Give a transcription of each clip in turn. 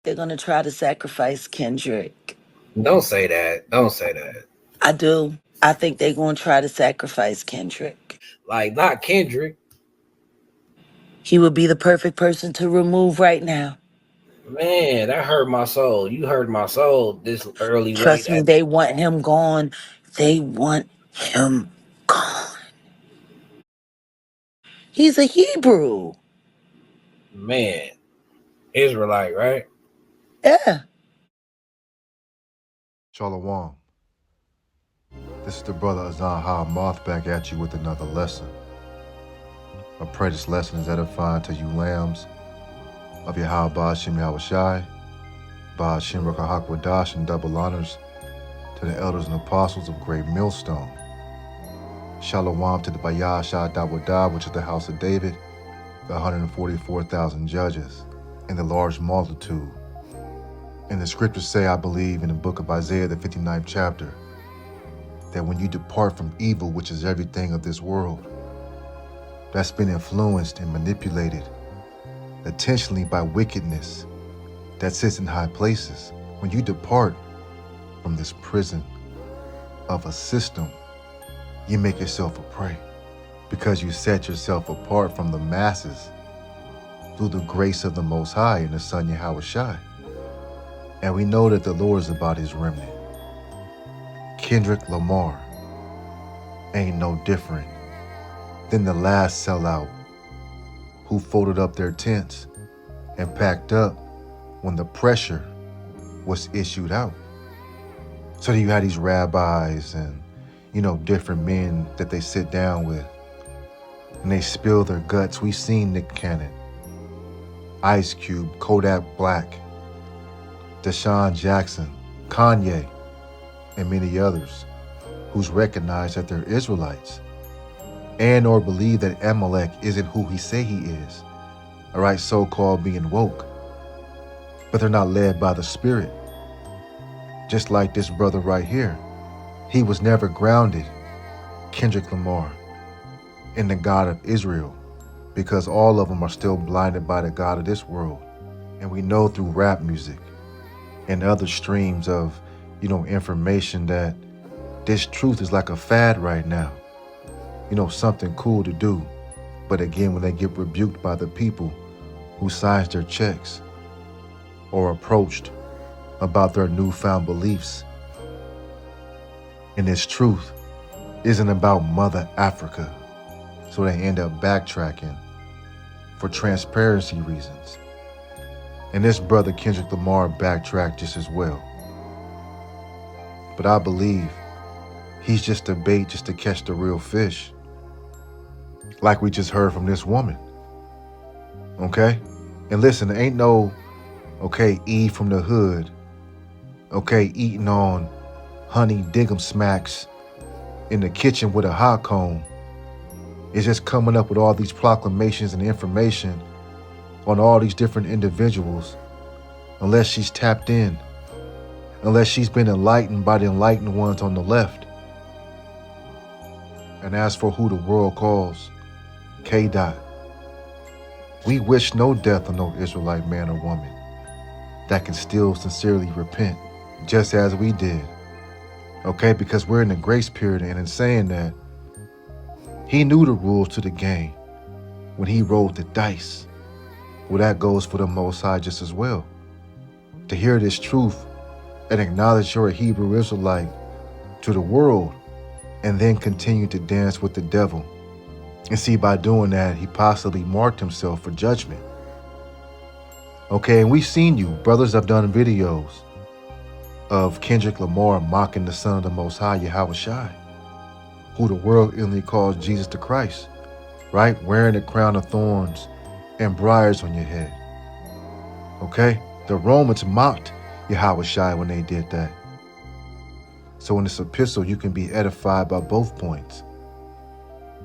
They're going to try to sacrifice Kendrick. Don't say that. Don't say that. I do. I think they're going to try to sacrifice Kendrick. Like, not Kendrick. He would be the perfect person to remove right now. Man, that hurt my soul. You hurt my soul this early late Trust me, at they want him gone. They want him gone. He's a Hebrew. man. Israelite, right? Yeah. Shalom. This is the brother Azan Ha Ahmath back at you with another lesson. I pray this lesson is edifying to you lambs of Yahweh Ba'ashim Yahushai, Ba'ashim Rakahakwadash, and double honors to the elders and apostles of Great Millstone. Shalom to the Bayashah Dawadah, which is the house of David, the 144,000 judges, and the large multitude. And the scriptures say, I believe, in the book of Isaiah, the 59th chapter, that when you depart from evil, which is everything of this world, that's been influenced and manipulated intentionally by wickedness that sits in high places, when you depart from this prison of a system, you make yourself a prey because you set yourself apart from the masses through the grace of the Most High and the Son Yahushai. And we know that the Lord is about his remnant. Kendrick Lamar ain't no different than the last sellout who folded up their tents and packed up when the pressure was issued out. So you had these rabbis and, different men that they sit down with and they spill their guts. We've seen Nick Cannon, Ice Cube, Kodak Black, Deshaun Jackson, Kanye, and many others who's recognized that they're Israelites and or believe that Amalek isn't who he say he is. All right, so-called being woke. But they're not led by the Spirit. Just like this brother right here. He was never grounded, Kendrick Lamar, in the God of Israel, because all of them are still blinded by the God of this world. And we know through rap music and other streams of, information that this truth is like a fad right now. Something cool to do. But again, when they get rebuked by the people who signs their checks or approached about their newfound beliefs, and this truth isn't about Mother Africa, so they end up backtracking for transparency reasons. And this brother Kendrick Lamar backtracked just as well. But I believe he's just a bait just to catch the real fish. Like we just heard from this woman. Okay? And listen, there ain't no, Eve from the hood, eating on honey diggum smacks in the kitchen with a hot comb. It's just coming up with all these proclamations and information on all these different individuals, unless she's tapped in, unless she's been enlightened by the enlightened ones on the left. And as for who the world calls K. Dot, we wish no death on no Israelite man or woman that can still sincerely repent, just as we did. Because we're in the grace period, and in saying that, he knew the rules to the game when he rolled the dice. Well, that goes for the Most High just as well. To hear this truth and acknowledge you're a Hebrew Israelite to the world, and then continue to dance with the devil. And see, by doing that, he possibly marked himself for judgment. And we've seen you. Brothers have done videos of Kendrick Lamar mocking the Son of the Most High, Yahushai, who the world instantly calls Jesus the Christ, right? Wearing a crown of thorns and briars on your head. The Romans mocked Yahushai when they did that. So in this epistle, you can be edified by both points.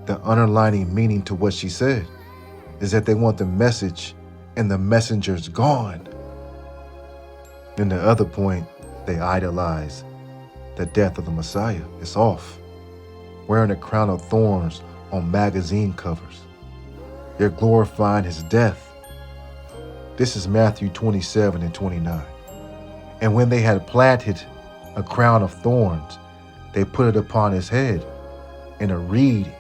The underlining meaning to what she said is that they want the message and the messengers gone. Then the other point, they idolize the death of the Messiah. It's off. Wearing a crown of thorns on magazine covers. They're glorifying his death. This is Matthew 27 and 29. And when they had planted a crown of thorns, they put it upon his head, and a reed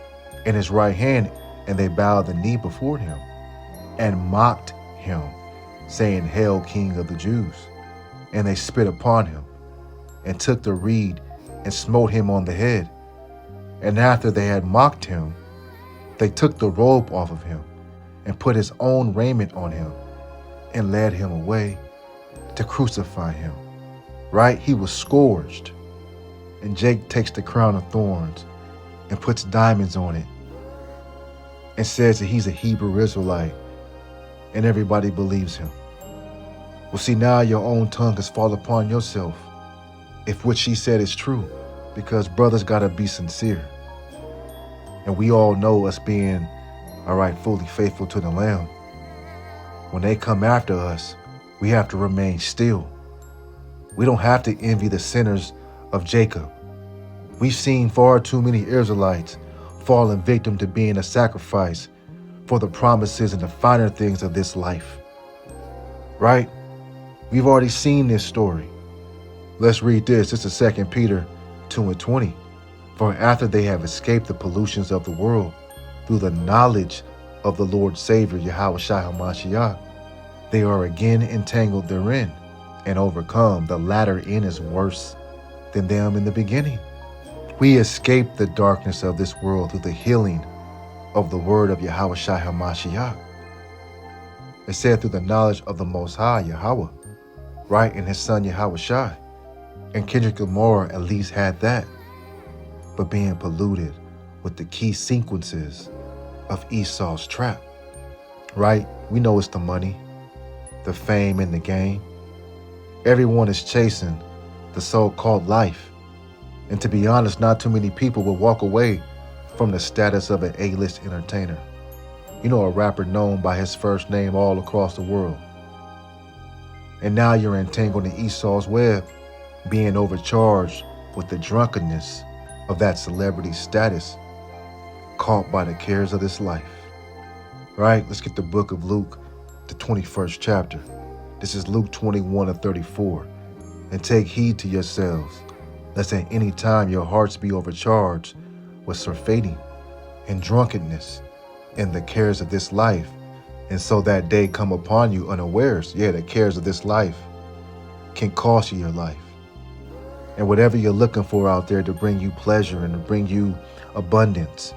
in his right hand, and they bowed the knee before him, and mocked him, saying, Hail, King of the Jews. And they spit upon him, and took the reed, and smote him on the head. And after they had mocked him, they took the robe off of him, and put his own raiment on him, and led him away to crucify him. Right? He was scourged. And Jake takes the crown of thorns and puts diamonds on it and says that he's a Hebrew Israelite, and everybody believes him. Well, see, now your own tongue has fallen upon yourself if what she said is true, because brothers gotta be sincere. And we all know us being, fully faithful to the Lamb. When they come after us, we have to remain still. We don't have to envy the sinners of Jacob. We've seen far too many Israelites falling victim to being a sacrifice for the promises and the finer things of this life. Right? We've already seen this story. Let's read this. This is 2 Peter 2 and 20. For after they have escaped the pollutions of the world through the knowledge of the Lord Savior, Yahweh HaMashiach, they are again entangled therein and overcome. The latter end is worse than them in the beginning. We escape the darkness of this world through the healing of the word of Yahweh HaMashiach. It said through the knowledge of the Most High, Yahweh, right, and his son Yahweh Shai. And Kendrick Lamar at least had that, but being polluted with the key sequences of Esau's trap. Right? We know it's the money, the fame, and the game. Everyone is chasing the so-called life. And to be honest, not too many people will walk away from the status of an A-list entertainer. You know, a rapper known by his first name all across the world. And now you're entangled in Esau's web, being overcharged with the drunkenness of that celebrity status, caught by the cares of this life. Right? Let's get the book of Luke, the 21st chapter. This is Luke 21 and 34. And take heed to yourselves, lest at any time your hearts be overcharged with surfeiting and drunkenness and the cares of this life, and so that day come upon you unawares. Yeah, the cares of this life can cost you your life. And whatever you're looking for out there to bring you pleasure and to bring you abundance,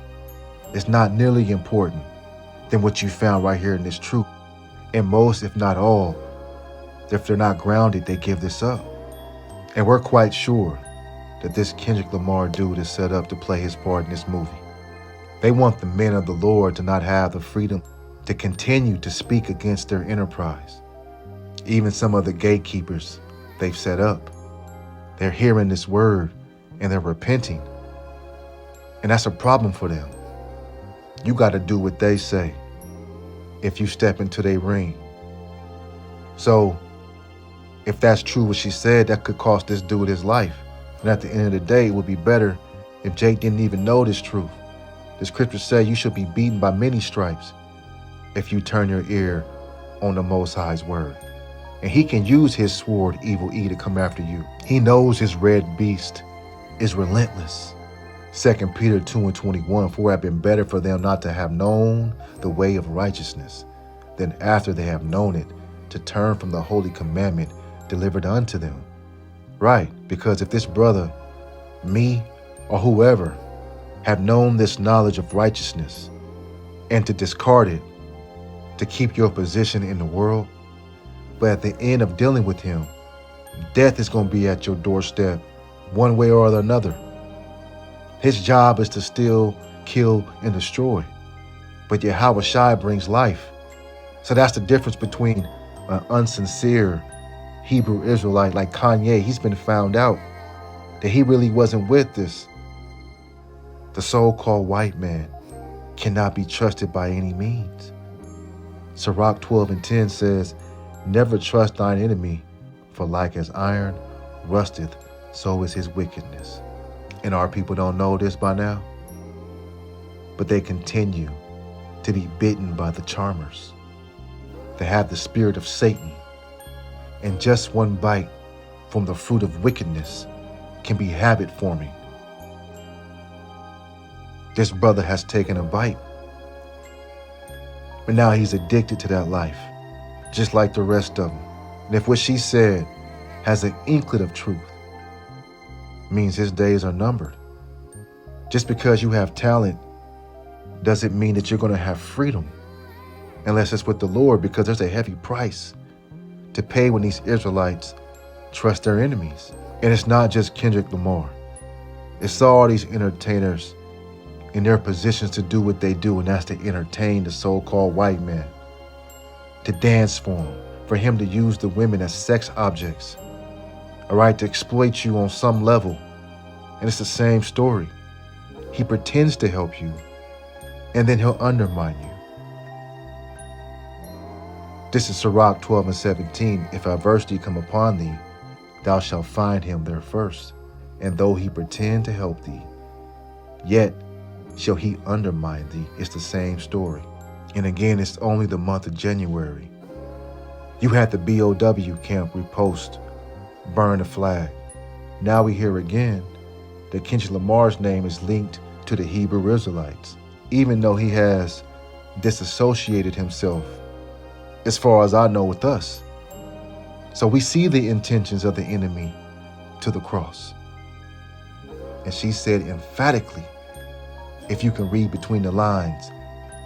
it's not nearly important than what you found right here in this truth. And most, if not all, if they're not grounded, they give this up. And we're quite sure that this Kendrick Lamar dude is set up to play his part in this movie. They want the men of the Lord to not have the freedom to continue to speak against their enterprise. Even some of the gatekeepers they've set up, they're hearing this word and they're repenting. And that's a problem for them. You got to do what they say if you step into their ring. So if that's true what she said, that could cost this dude his life. And at the end of the day, it would be better if Jake didn't even know this truth. The scriptures say you should be beaten by many stripes if you turn your ear on the Most High's word. And he can use his sword, evil E, to come after you. He knows his red beast is relentless. 2 Peter 2 and 21, for it had been better for them not to have known the way of righteousness than after they have known it, to turn from the holy commandment delivered unto them. Right, because if this brother, me, or whoever, have known this knowledge of righteousness and to discard it, to keep your position in the world, but at the end of dealing with him, death is going to be at your doorstep one way or another. His job is to steal, kill, and destroy. But Yahweh Shai brings life. So that's the difference between an unsincere Hebrew Israelite like Kanye. He's been found out that he really wasn't with this. The so-called white man cannot be trusted by any means. Sirach 12 and 10 says, never trust thine enemy, for like as iron rusteth, so is his wickedness. And our people don't know this by now, but they continue to be bitten by the charmers. They have the spirit of Satan, and just one bite from the fruit of wickedness can be habit forming. This brother has taken a bite, but now he's addicted to that life, just like the rest of them. And if what she said has an inkling of truth, means his days are numbered. Just because you have talent doesn't mean that you're going to have freedom, unless it's with the Lord, because there's a heavy price to pay when these Israelites trust their enemies. And it's not just Kendrick Lamar. It's all these entertainers in their positions to do what they do, and that's to entertain the so-called white man, to dance for him to use the women as sex objects, all right, to exploit you on some level. And it's the same story. He pretends to help you, and then he'll undermine you. This is Sirach 12:17. If adversity come upon thee, thou shalt find him there first. And though he pretend to help thee, yet shall he undermine thee. It's the same story. And again, it's only the month of January. You had the BOW camp repost, burn the flag. Now we hear again that Kendrick Lamar's name is linked to the Hebrew Israelites, even though he has disassociated himself, as far as I know, with us. So we see the intentions of the enemy to the cross. And she said emphatically, if you can read between the lines,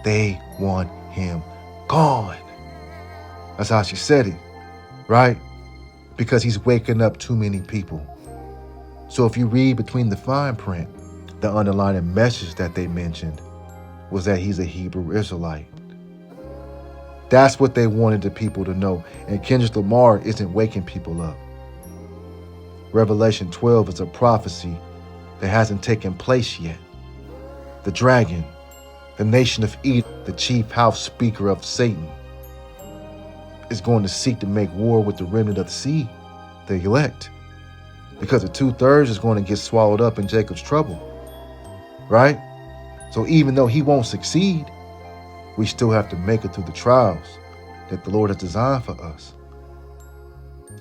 they want him gone. That's how she said it, right? Because he's waking up too many people. So if you read between the fine print, the underlying message that they mentioned was that he's a Hebrew Israelite. That's what they wanted the people to know. And Kendrick Lamar isn't waking people up. Revelation 12 is a prophecy that hasn't taken place yet. The dragon, the nation of Edom, the chief house speaker of Satan, is going to seek to make war with the remnant of the seed, the elect, because the 2/3 is going to get swallowed up in Jacob's trouble, right? So even though he won't succeed, we still have to make it through the trials that the Lord has designed for us.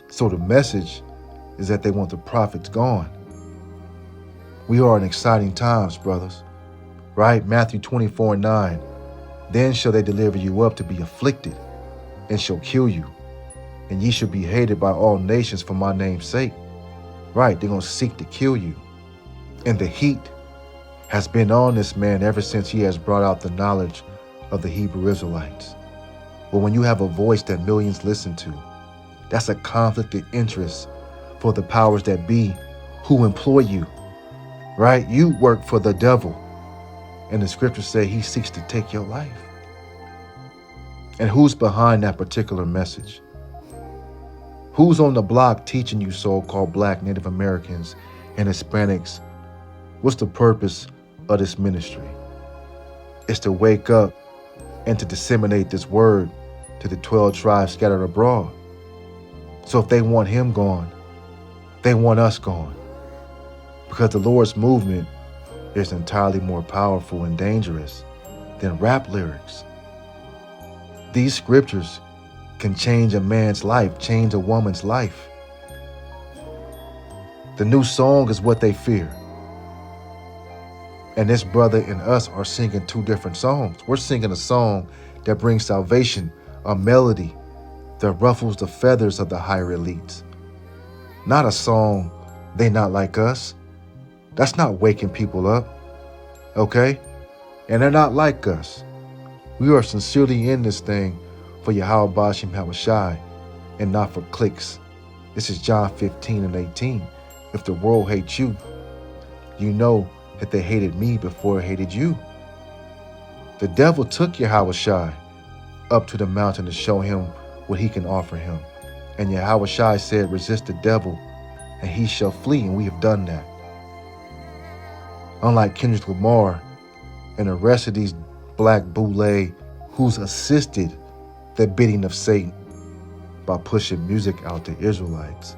So the message is that they want the prophets gone. We are in exciting times, brothers, right? Matthew 24:9. Then shall they deliver you up to be afflicted, and shall kill you, and ye shall be hated by all nations for my name's sake. Right, they're going to seek to kill you. And the heat has been on this man ever since he has brought out the knowledge of the Hebrew Israelites. But when you have a voice that millions listen to, that's a conflict of interest for the powers that be who employ you, right? You work for the devil, and the scriptures say he seeks to take your life. And who's behind that particular message? Who's on the block teaching you so-called Black, Native Americans, and Hispanics? What's the purpose of this ministry? It's to wake up and to disseminate this word to the 12 tribes scattered abroad. So if they want him gone, they want us gone. Because the Lord's movement is entirely more powerful and dangerous than rap lyrics. These scriptures can change a man's life, change a woman's life. The new song is what they fear. And this brother and us are singing two different songs. We're singing a song that brings salvation, a melody that ruffles the feathers of the higher elites. Not a song, they not like us. That's not waking people up, okay? And they're not like us. We are sincerely in this thing for Yahweh Bashim Hawashai and not for clicks. This is John 15:18. If the world hates you, you know that they hated me before it hated you. The devil took Yahweh up to the mountain to show him what he can offer him. And Yahweh said, resist the devil and he shall flee, and we have done that. Unlike Kendrick Lamar and the rest of these black boule who's assisted the bidding of Satan by pushing music out to Israelites,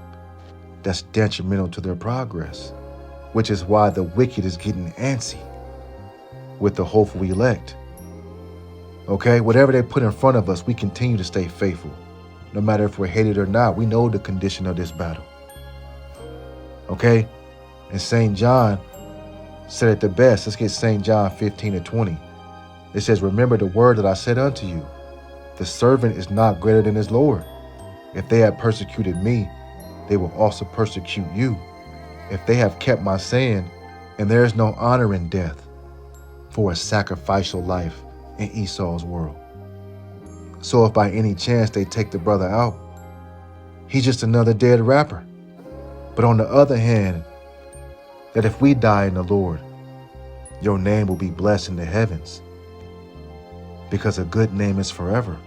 that's detrimental to their progress, which is why the wicked is getting antsy with the hopeful elect. Okay? Whatever they put in front of us, we continue to stay faithful. No matter if we're hated or not, we know the condition of this battle. Okay? And St. John said it the best. Let's get St. John 15:20. It says, remember the word that I said unto you. The servant is not greater than his Lord. If they have persecuted me, they will also persecute you. If they have kept my saying, and there is no honor in death for a sacrificial life in Esau's world. So if by any chance they take the brother out, he's just another dead rapper. But on the other hand, that if we die in the Lord, your name will be blessed in the heavens, because a good name is forever,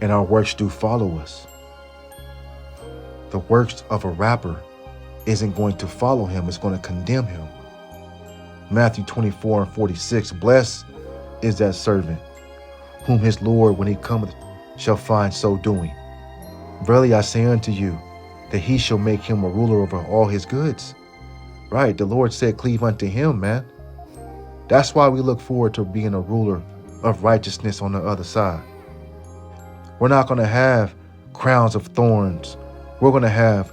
and our works do follow us. The works of a rapper isn't going to follow him, it's going to condemn him. Matthew 24:46, blessed is that servant whom his Lord, when he cometh, shall find so doing. Verily I say unto you, that he shall make him a ruler over all his goods. Right, the Lord said, cleave unto him, man. That's why we look forward to being a ruler of righteousness on the other side. We're not going to have crowns of thorns. We're going to have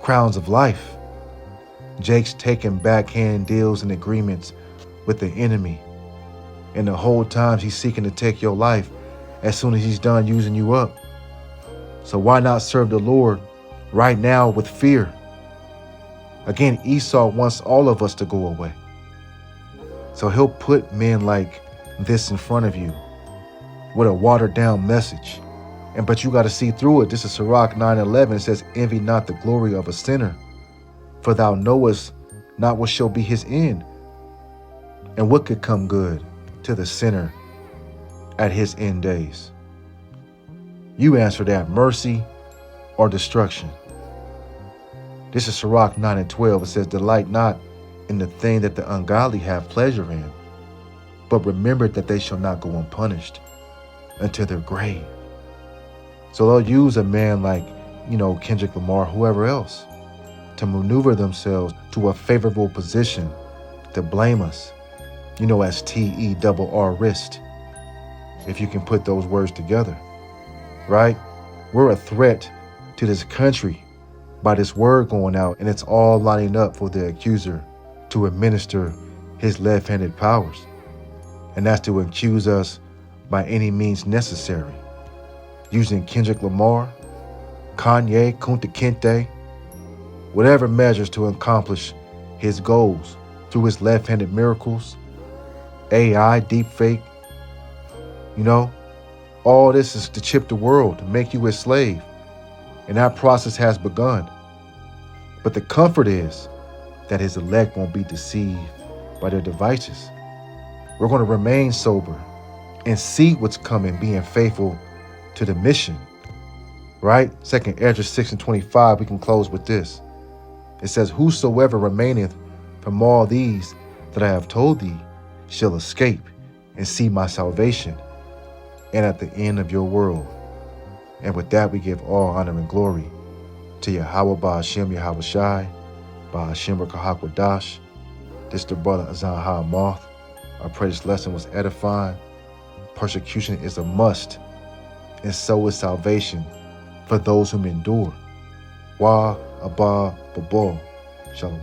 crowns of life. Jake's taking backhand deals and agreements with the enemy. And the whole time he's seeking to take your life as soon as he's done using you up. So why not serve the Lord right now with fear? Again, Esau wants all of us to go away. So he'll put men like this in front of you with a watered down message. But you got to see through it. This is Sirach 9:11. It says, envy not the glory of a sinner, for thou knowest not what shall be his end, and what could come good to the sinner at his end days. You answer that, mercy or destruction. This is Sirach 9:12. It says, delight not in the thing that the ungodly have pleasure in, but remember that they shall not go unpunished unto their grave. So they'll use a man like, Kendrick Lamar, whoever else, to maneuver themselves to a favorable position to blame us, as TERR wrist, if you can put those words together, right? We're a threat to this country by this word going out, and it's all lining up for the accuser to administer his left-handed powers, and that's to accuse us by any means necessary, using Kendrick Lamar, Kanye, Kunta Kinte, whatever measures to accomplish his goals through his left-handed miracles, AI, deepfake. All this is to chip the world, to make you a slave. And that process has begun. But the comfort is that his elect won't be deceived by their devices. We're going to remain sober and see what's coming, being faithful to the mission, right? 2nd Ezra 6:25, we can close with this. It says, whosoever remaineth from all these that I have told thee shall escape and see my salvation, and at the end of your world. And with that, we give all honor and glory to Yahweh Ba'ashem Yahweh Shai, Ba'ashem Rakahakwadash. This the brother Azan Ha Ahmath. I pray this lesson was edifying. Persecution is a must, and so is salvation for those who endure. Wa Abba Babal. Shalom.